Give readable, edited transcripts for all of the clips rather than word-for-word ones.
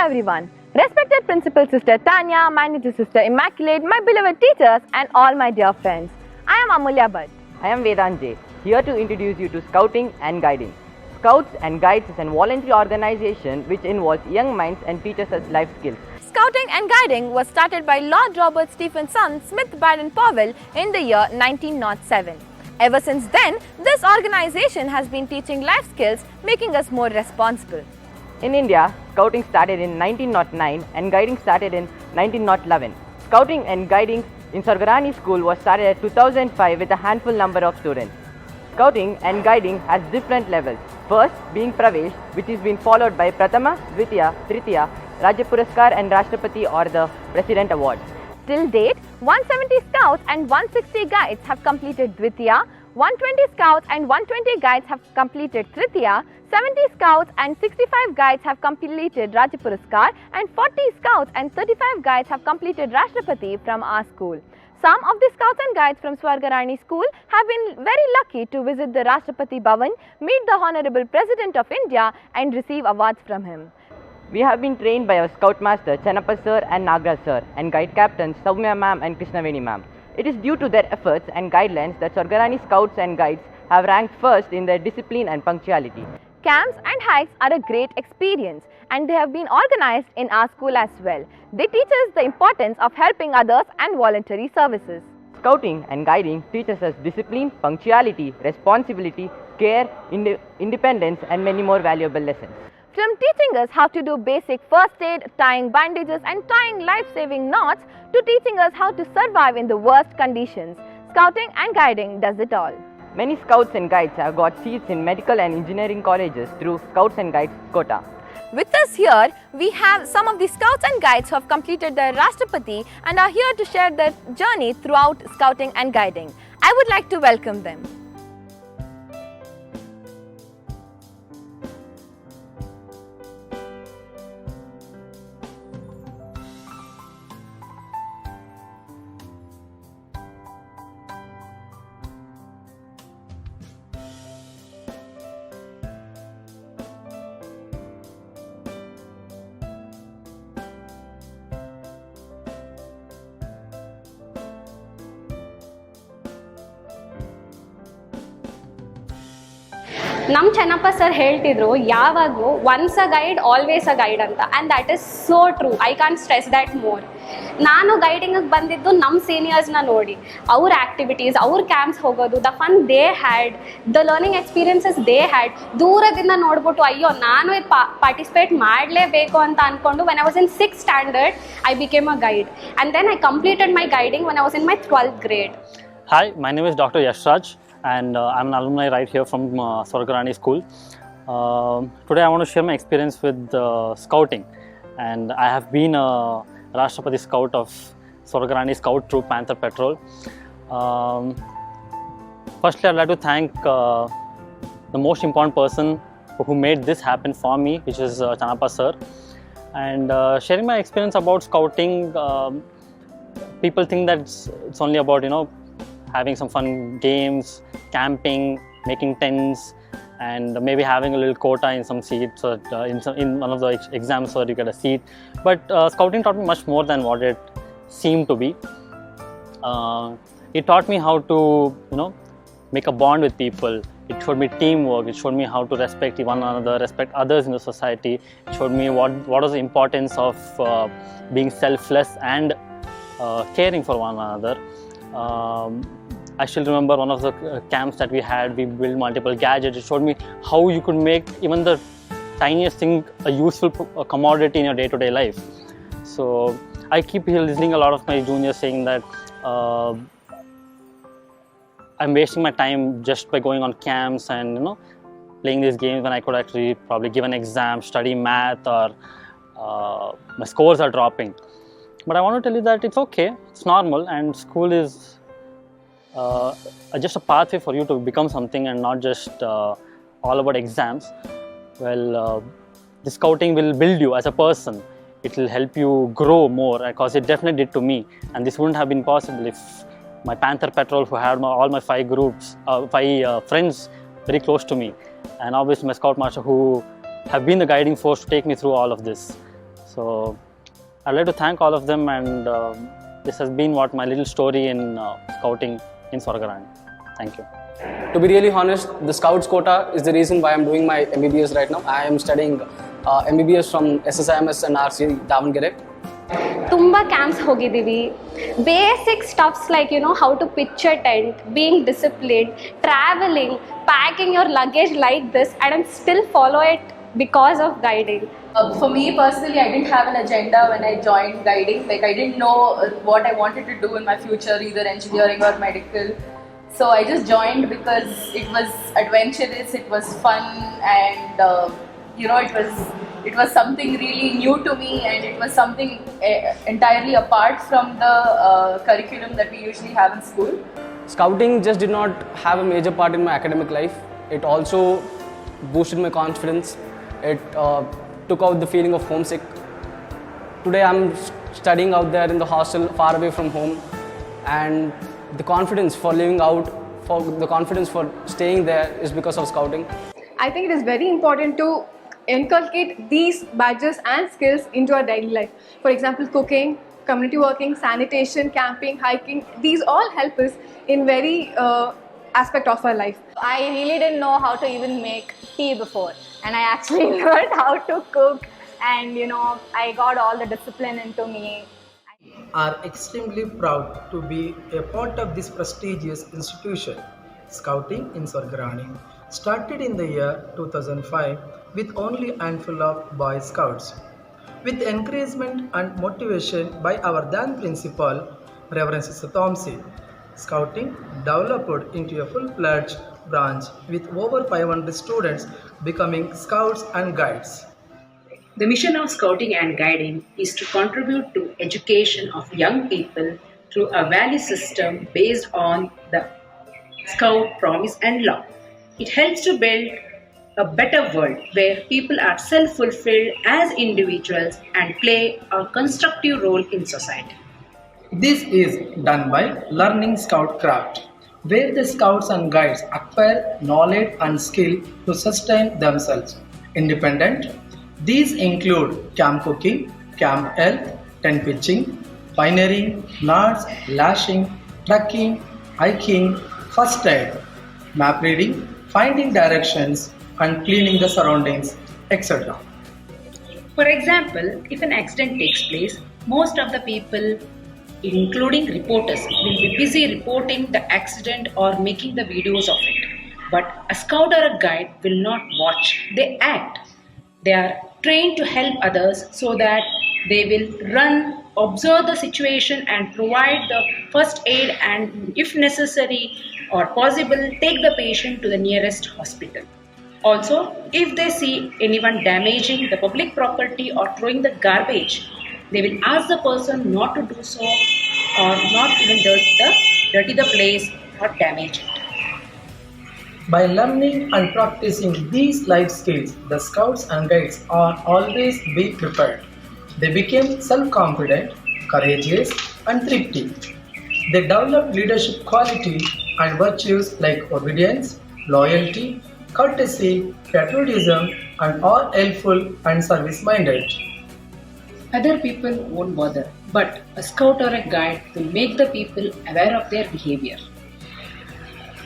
everyone. Respected Principal Sister Tanya, my little sister Immaculate, my beloved teachers and all my dear friends. I am Amulya Bhatt. I am Vedant J, here to introduce you to Scouting and Guiding. Scouts and Guides is a voluntary organization which involves young minds and teaches us life skills. Scouting and Guiding was started by Lord Robert Stephenson Smith Baden-Powell in the year 1907. Ever since then, this organization has been teaching life skills, making us more responsible. In India, Scouting started in 1909 and Guiding started in 1911. Scouting and Guiding in Swargarani School was started at 2005 with a handful number of students. Scouting and Guiding has different levels. First being Pravesh, which is being followed by Prathama, Dvitiya, Tritiya, Rajya Puraskar and Rashtrapati or the President Award. Till date, 170 Scouts and 160 Guides have completed Dvitiya, 120 Scouts and 120 Guides have completed Tritiya, 70 Scouts and 65 Guides have completed Rajya Puraskar and 40 Scouts and 35 Guides have completed Rashtrapati from our school. Some of the Scouts and Guides from Swargarani School have been very lucky to visit the Rashtrapati Bhavan, meet the Honorable President of India and receive awards from him. We have been trained by our Scout Master Chanappa Sir and Nagraj Sir and Guide Captains Soumya Ma'am and Krishnaveni Ma'am. It is due to their efforts and guidelines that Swargarani Scouts and Guides have ranked first in their discipline and punctuality. Camps and hikes are a great experience and they have been organized in our school as well. They teach us the importance of helping others and voluntary services. Scouting and Guiding teaches us discipline, punctuality, responsibility, care, independence and many more valuable lessons. From teaching us how to do basic first aid, tying bandages and tying life-saving knots to teaching us how to survive in the worst conditions, Scouting and Guiding does it all. Many Scouts and Guides have got seats in medical and engineering colleges through Scouts and Guides quota. With us here, we have some of the Scouts and Guides who have completed their Rashtrapati and are here to share their journey throughout Scouting and Guiding. I would like to welcome them. ನಮ್ಮ Chennappa sir ಹೇಳ್ತಿದ್ರು ಯಾವಾಗಲೂ once a guide always a guide ಅಂತ and that is so true. I can stress that more. ನಾನು ಗೈಡಿಂಗಿಗೆ ಬಂದಿದ್ದು ನಮ್ಮ ಸೀನಿಯರ್ಸ್ನ ನೋಡಿ, ಅವ್ರ ಆ್ಯಕ್ಟಿವಿಟೀಸ್, ಅವ್ರ ಕ್ಯಾಂಪ್ಸ್ ಹೋಗೋದು, the fun they had, the learning experiences they had, ದೂರದಿಂದ ನೋಡ್ಬಿಟ್ಟು ಅಯ್ಯೋ ನಾನು ಪಾರ್ಟಿಸಿಪೇಟ್ ಮಾಡಲೇಬೇಕು ಅಂತ ಅಂದ್ಕೊಂಡು when I was in 6th standard I became a guide and then I completed my guiding when I was in my 12th grade. Hi, my name is Dr. Yashraj and I'm an alumni right here from Swargarani School. Today I want to share my experience with scouting, and I have been a Rashtrapati Scout of Swargarani Scout Troop Panther Patrol. Firstly, I'd like to thank the most important person who made this happen for me, which is Chanappa Sir. And sharing my experience about scouting, people think that it's only about, having some fun games, camping, making tents, and maybe having a little quota in some seats or in one of the exams so that you get a seat. But scouting taught me much more than what it seemed to be. It taught me how to, make a bond with people. It showed me teamwork. It showed me how to respect one another, respect others in the society. It showed me what is the importance of being selfless and caring for one another. I still remember one of the camps that we had. We built multiple gadgets. It showed me how you could make even the tiniest thing a useful commodity in your day-to-day life. So I keep listening a lot of my juniors saying that I'm wasting my time just by going on camps and playing these games when I could actually probably give an exam, study math, or my scores are dropping. But I want to tell you that it's okay, it's normal, and school is just a pathway for you to become something and not just all about exams. Well, the scouting will build you as a person. It will help you grow more, because it definitely did to me. And this wouldn't have been possible if my Panther Patrol, who had all my 5 friends very close to me, and obviously my Scout Master, who have been the guiding force to take me through all of this. So I'd like to thank all of them, and this has been what my little story in scouting in Swargarani. Thank you. To be really honest, the Scouts quota is the reason why I'm doing my MBBS right now. I am studying MBBS from SSIMS and RC Davangere. ತುಂಬ camps ಹೋಗಿದ್ದೀವಿ. Basic stuffs like how to pitch a tent, being disciplined, travelling, packing your luggage like this, and I still follow it because of guiding. For me personally, I didn't have an agenda when I joined guiding. Like, I didn't know what I wanted to do in my future, either engineering or medical. So I just joined because it was adventurous, it was fun, and it was something really new to me, and it was something entirely apart from the curriculum that we usually have in school. Scouting just did not have a major part in my academic life. It also boosted my confidence. It took out the feeling of homesick. Today I'm studying out there in the hostel far away from home, and the confidence for living out, for the confidence for staying there is because of scouting. I think it is very important to inculcate these badges and skills into our daily life. For example, cooking, community working, sanitation, camping, hiking, these all help us in very aspect of our life. I really didn't know how to even make tea before, and I actually learned how to cook, and I got all the discipline into me. Are extremely proud to be a part of this prestigious institution. Scouting in Swargarani started in the year 2005 with only a handful of Boy Scouts. With encouragement and motivation by our then principal, Reverend Sister Thompson, Scouting developed into a full-fledged branch with over 500 students becoming Scouts and Guides. The mission of Scouting and Guiding is to contribute to education of young people through a value system based on the Scout promise and law. It helps to build a better world where people are self-fulfilled as individuals and play a constructive role in society. This is done by learning Scout craft, where the Scouts and Guides acquire knowledge and skill to sustain themselves independent. These include camp cooking, camp health, tent pitching, pioneering, knots, lashing, trekking, hiking, first aid, map reading, finding directions, and cleaning the surroundings, etc. For example, if an accident takes place, most of the people, including reporters, will be busy reporting the accident or making the videos of it. But a scout or a guide will not watch, they act. They are trained to help others so that they will run, observe the situation and provide the first aid, and if necessary or possible, take the patient to the nearest hospital. Also, if they see anyone damaging the public property or throwing the garbage, they will ask the person not to do so or not even dirty the place or damage it. By learning and practicing these life skills, the Scouts and Guides are always be prepared. They became self-confident, courageous, and thrifty. They developed leadership qualities and virtues like obedience, loyalty, courtesy, patriotism, and are helpful and service-minded. Other people won't bother, but a scout or a guide will make the people aware of their behavior.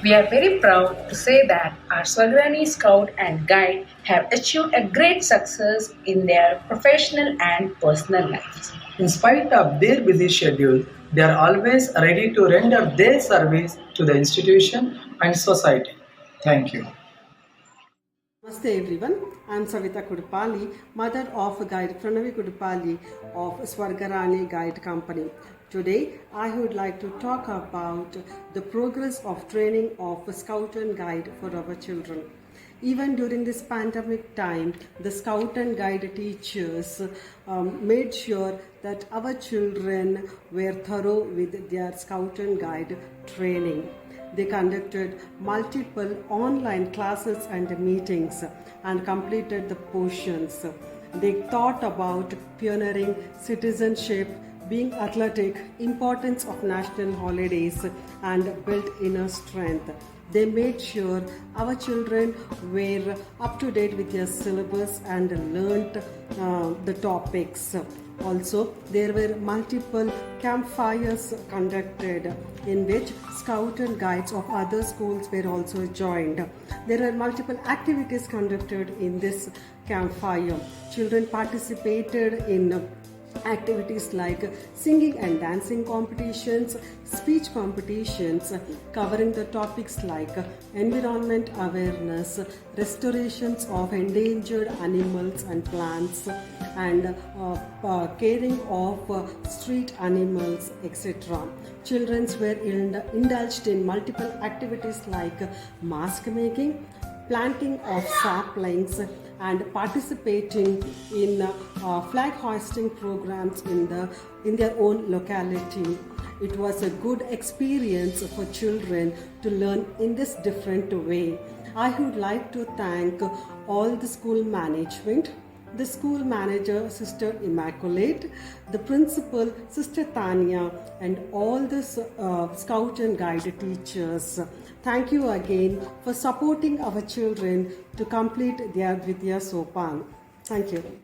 We are very proud to say that our Swargarani Scout and Guide have achieved a great success in their professional and personal lives. In spite of their busy schedule, they are always ready to render their service to the institution and society. Thank you. Namaste everyone, I am Savita Kudupalli, mother of Guide Pranavi Kudupalli of Swargarani Guide Company. Today, I would like to talk about the progress of training of Scout and Guide for our children. Even during this pandemic time, the Scout and Guide teachers made sure that our children were thorough with their Scout and Guide training. They conducted multiple online classes and meetings and completed the portions. They thought about pioneering citizenship, being athletic, importance of national holidays, and built inner strength. They made sure our children were up to date with their syllabus and learnt the topics. Also, there were multiple campfires conducted in which scout and guides of other schools were also joined. There were multiple activities conducted in this campfire. Children participated in activities like singing and dancing competitions, speech competitions covering the topics like environment awareness, restorations of endangered animals and plants, and caring of street animals, etc. Children were indulged in multiple activities like mask making, planting of saplings, and participating in flag hoisting programs in their own locality. It was a good experience for children to learn in this different way. I would like to thank all the school management, the school manager, Sister Immaculate, the principal, Sister Tanya, and all the Scout and Guide teachers. Thank you again for supporting our children to complete their Vidya Sopan. Thank you.